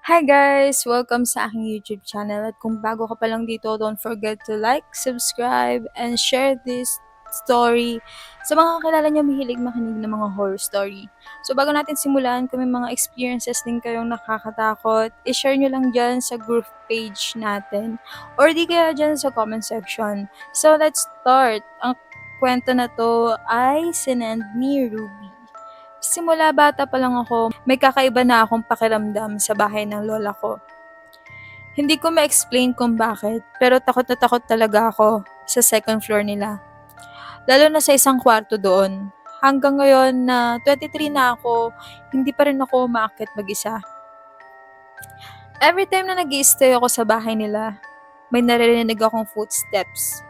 Hi guys! Welcome sa aking YouTube channel at kung bago ka pa lang dito, don't forget to like, subscribe, and share this story sa mga kakilala niyo mahilig makinig ng mga horror story. So bago natin simulan, kung may mga experiences din kayong nakakatakot, i-share nyo lang dyan sa group page natin or di kaya dyan sa comment section. So let's start! Ang kwento na to ay sinend ni Ruby. Simula bata pa lang ako, may kakaiba na akong pakiramdam sa bahay ng lola ko. Hindi ko ma-explain kung bakit, pero takot na takot talaga ako sa second floor nila. Lalo na sa isang kwarto doon. Hanggang ngayon na 23 na ako, hindi pa rin ako umaakit mag-isa. Every time na nag-i-stay ako sa bahay nila, may naririnig akong footsteps.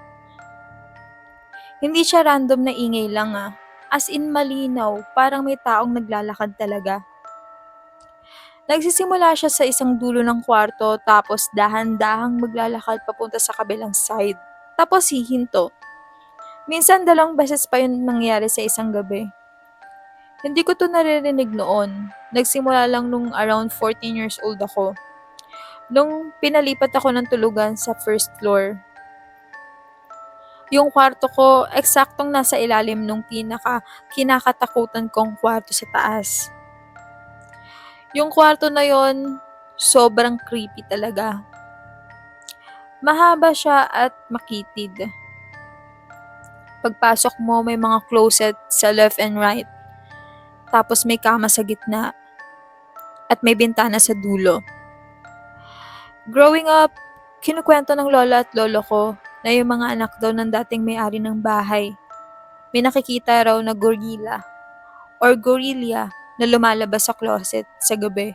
Hindi siya random na ingay lang as in malinaw, parang may taong naglalakad talaga. Nagsisimula siya sa isang dulo ng kwarto tapos dahan-dahang maglalakad papunta sa kabilang side. Tapos hihinto. Minsan 2 beses pa yun nangyari sa isang gabi. Hindi ko to naririnig noon. Nagsimula lang nung around 14 years old ako. Nung pinalipat ako ng tulugan sa first floor. Yung kwarto ko, eksaktong nasa ilalim nung kinakatakutan kong kwarto sa taas. Yung kwarto na yon, sobrang creepy talaga. Mahaba siya at makitid. Pagpasok mo, may mga closet sa left and right. Tapos may kama sa gitna. At may bintana sa dulo. Growing up, kinukwento ng lola at lolo ko na yung mga anak daw ng dating may-ari ng bahay. May nakikita raw na gorilla or gorilla na lumalabas sa closet sa gabi.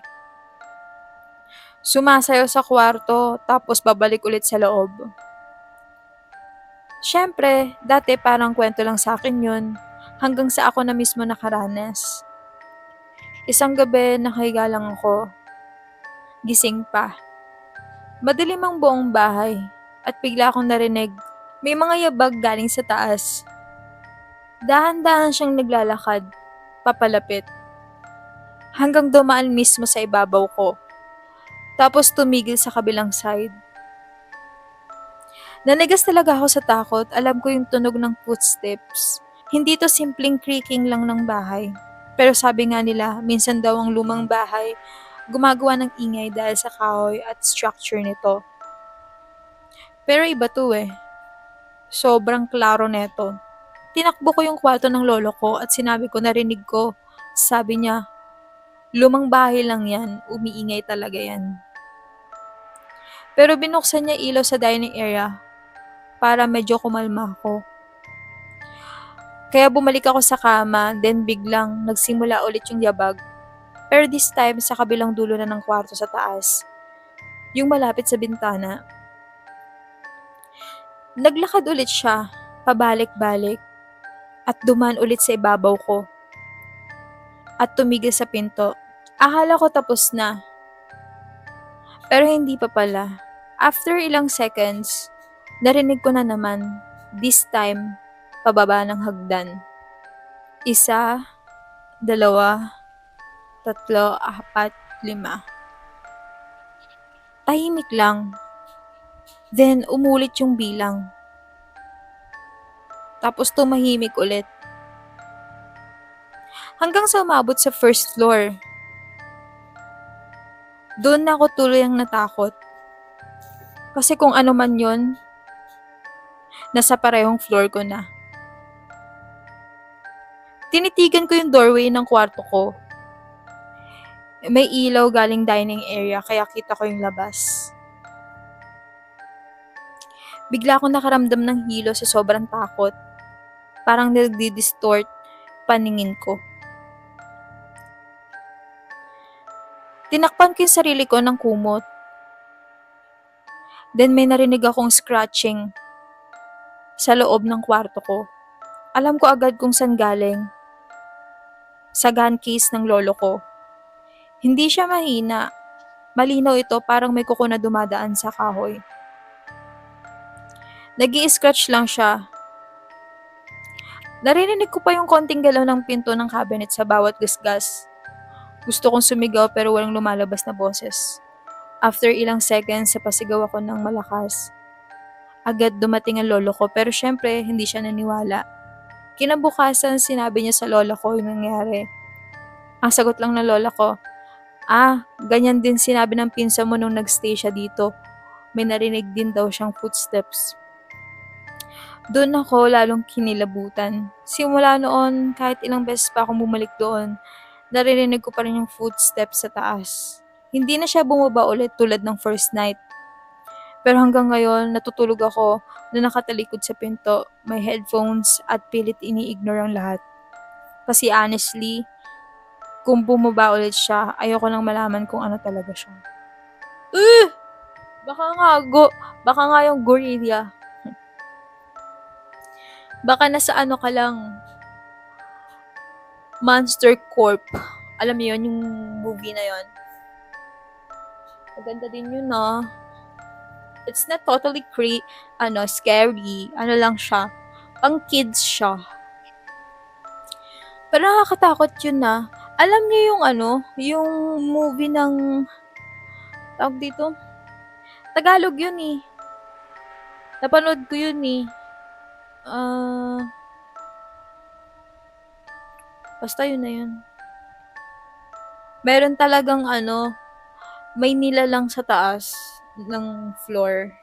Sumasayaw sa kwarto tapos babalik ulit sa loob. Siyempre, dati parang kwento lang sa akin yun, hanggang sa ako na mismo nakaranas. Isang gabi, nakahiga lang ako. Gising pa. Madilim ang buong bahay, at bigla akong narinig, may mga yabag galing sa taas. Dahan-dahan siyang naglalakad, papalapit. Hanggang dumaan mismo sa ibabaw ko. Tapos tumigil sa kabilang side. Nanigas talaga ako sa takot, alam ko yung tunog ng footsteps. Hindi to simpleng creaking lang ng bahay. Pero sabi nga nila, minsan daw ang lumang bahay, gumagawa ng ingay dahil sa kahoy at structure nito. Pero iba to Sobrang klaro neto. Tinakbo ko yung kwarto ng lolo ko at sinabi ko narinig ko. Sabi niya, lumang bahay lang yan, umiingay talaga yan. Pero binuksan niya ilaw sa dining area para medyo kumalma ako. Kaya bumalik ako sa kama, then biglang nagsimula ulit yung yabag. Pero this time sa kabilang dulo na ng kwarto sa taas. Yung malapit sa bintana. Naglakad ulit siya, pabalik-balik, at duman ulit sa ibabaw ko. At tumigil sa pinto. Akala ko tapos na. Pero hindi pa pala. After ilang seconds, narinig ko na naman, this time, pababa ng hagdan. 1, 2, 3, 4, 5. Tahimik lang. Then, umulit yung bilang. Tapos tumahimik ulit. Hanggang sa umabot sa first floor. Doon na ako tuluyang natakot. Kasi kung ano man yon, nasa parehong floor ko na. Tinitigan ko yung doorway ng kwarto ko. May ilaw galing dining area kaya kita ko yung labas. Bigla akong nakaramdam ng hilo sa sobrang takot. Parang nagdi-distort paningin ko. Tinakpan ko yung sarili ko ng kumot. Then may narinig akong scratching sa loob ng kwarto ko. Alam ko agad kung saan galing. Sa gun case ng lolo ko. Hindi siya mahina. Malinaw ito, parang may kuko na dumadaan sa kahoy. Nag-i-scratch lang siya. Narinig ko pa yung konting galaw ng pinto ng cabinet sa bawat gasgas. Gusto kong sumigaw pero walang lumalabas na boses. After ilang seconds sa pasigaw ako ng malakas, agad dumating ang lolo ko pero syempre hindi siya naniwala. Kinabukasan sinabi niya sa lola ko yung nangyari. Ang sagot lang ng lola ko, ganyan din sinabi ng pinsan mo nung nagstay siya dito. May narinig din daw siyang footsteps. Doon ako lalong kinilabutan. Simula noon, kahit ilang beses pa akong bumalik doon, naririnig ko pa rin yung footsteps sa taas. Hindi na siya bumaba ulit tulad ng first night. Pero hanggang ngayon, natutulog ako na nakatalikod sa pinto, may headphones at pilit ini-ignore ang lahat. Kasi honestly, kung bumaba ulit siya, ayoko nang malaman kung ano talaga siya. Baka nga, baka nga yung gorilla. Baka nasa ano ka lang, Monster Corp. Alam mo yun, yung movie na yun. Maganda din yun, no? It's not totally scary. Ano lang siya. Pang kids siya. Pero nakakatakot yun na. Alam niyo yung yung movie ng, tawag dito? Tagalog yun eh. Napanood ko yun eh. Basta yun na yun. Meron talagang may nilalang sa taas ng floor.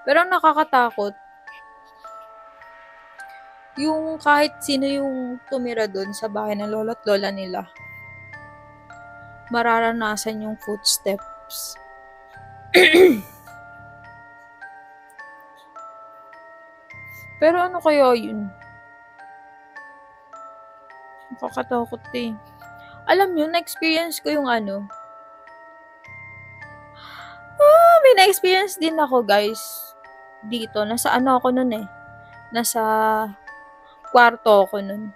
Pero ang nakakatakot, yung kahit sino yung tumira doon sa bahay ng lolo at lola nila, mararanasan yung footsteps. Pero ano kaya yun? Nakakatakot eh. Alam nyo, na-experience ko yung may na-experience din ako guys. Dito, nasa ako nun eh. Nasa kwarto ako nun.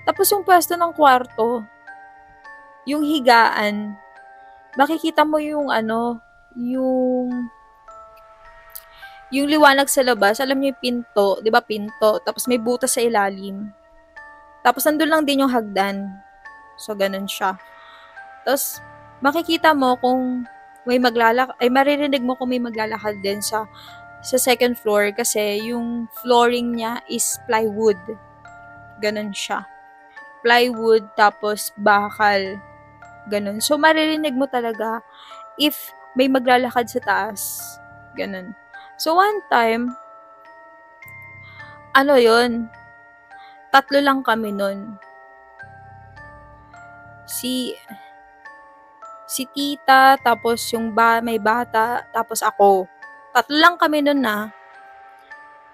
Tapos yung pwesto ng kwarto, yung higaan, makikita mo yung yung liwanag sa labas, alam niyo yung pinto, 'di ba pinto, tapos may butas sa ilalim. Tapos nandun lang din yung hagdan. So ganun siya. Tapos makikita mo kung maririnig mo kung may maglalakad din sa second floor kasi yung flooring niya is plywood. Ganun siya. Plywood tapos bakal. Ganun. So maririnig mo talaga if may maglalakad sa taas. Ganun. So one time, yun, 3 lang kami nun. Si tita, tapos yung may bata, tapos ako. 3 lang kami nun na.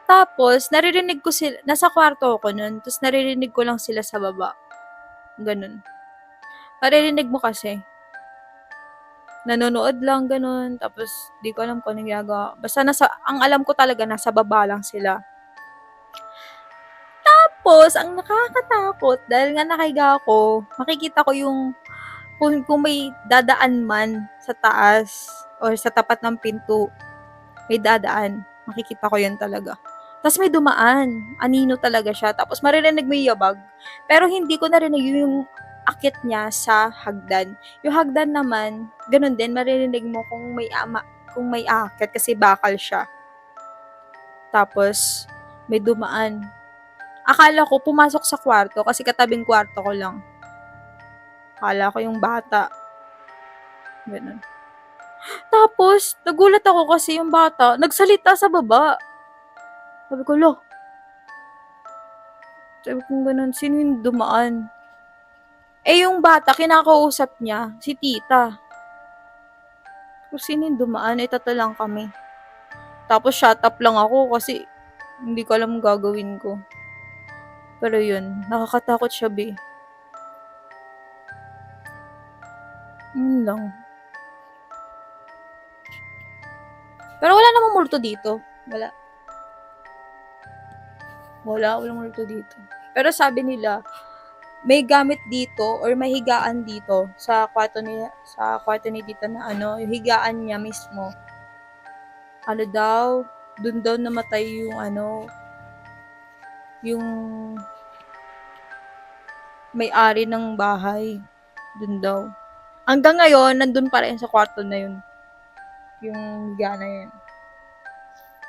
Tapos, naririnig ko sila, nasa kwarto ako nun, tapos naririnig ko lang sila sa baba. Ganun. Maririnig mo kasi. Nanonood lang, ganun. Tapos, di ko alam kung anong ginagawa. Basta ang alam ko talaga, nasa baba lang sila. Tapos, ang nakakatakot, dahil nga nakahiga ako, makikita ko yung kung may dadaan man sa taas or sa tapat ng pinto, may dadaan. Makikita ko yan talaga. Tapos may dumaan. Anino talaga siya. Tapos maririnig mo yung yabag. Pero hindi ko narinig yung akit niya sa hagdan. Yung hagdan naman, ganun din, maririnig mo kung may akit kasi bakal siya. Tapos, may dumaan. Akala ko pumasok sa kwarto kasi katabing kwarto ko lang. Akala ko yung bata. Ganun. Tapos, nagulat ako kasi yung bata, nagsalita sa baba. Sabi ko, lo. Sabi ko ganun, sino yung dumaan? Yung bata, kinakausap niya, si tita. Kung sino yung dumaan, 3 lang kami. Tapos, shut up lang ako kasi hindi ko alam gagawin ko. Pero yun, nakakatakot siya, be. Yun lang. Pero wala namang multo dito. Walang multo dito. Pero sabi nila, may gamit dito or may higaan dito sa kwarto ni tita na yung higaan niya mismo. Dun daw namatay yung may-ari ng bahay. Dun daw. Hanggang ngayon, nandun pa rin sa kwarto na yun. Yung higa na yun.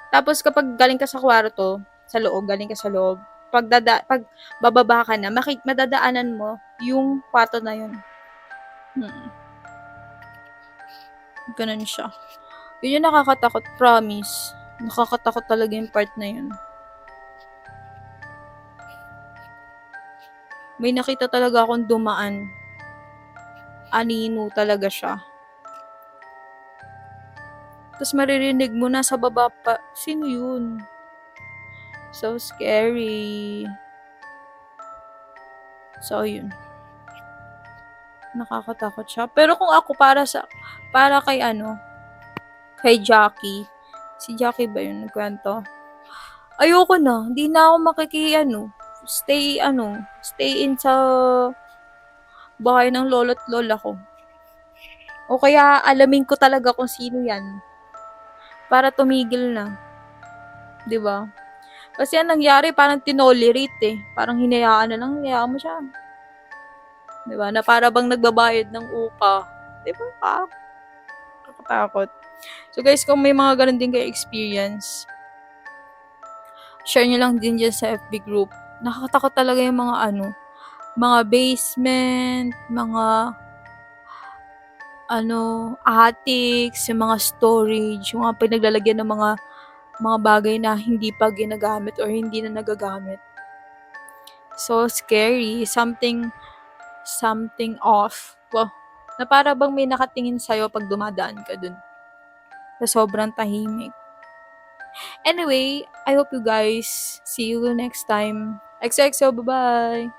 Tapos kapag galing ka sa kwarto, sa loob, galing ka sa loob, pag bababa ka na, madadaanan mo yung kwarto na yun. Ganun siya. Yun yung nakakatakot, promise. Nakakatakot talaga yung part na yun. May nakita talaga akong dumaan. Anino talaga siya. Tapos maririnig mo na sa baba pa, sino yun? So scary. So yun. Nakakatakot siya. Pero kung ako para kay Jackie. Si Jackie ba yun nagkwento? Ayoko na. Hindi na ako stay in sa bahay ng lolo't lola ko. O kaya alamin ko talaga kung sino yan. Para tumigil na. 'Di ba? Kasi ang nangyari parang tinolerate eh. Parang hinayaan mo siya. 'Di ba? Na para bang nagbabayad ng upa. 'Di ba? Nakakatakot. So guys, kung may mga ganun din kayo experience, share nyo lang din dyan sa FB group. Nakakatakot talaga yung mga basement, mga attics, yung mga storage, yung mga pinaglalagyan ng mga bagay na hindi pa ginagamit or hindi na nagagamit. So scary, something off. Wow, na para bang may nakatingin sa'yo pag dumadaan ka dun. Sa sobrang tahimik. Anyway, I hope you guys see you next time. XOXO, bye-bye!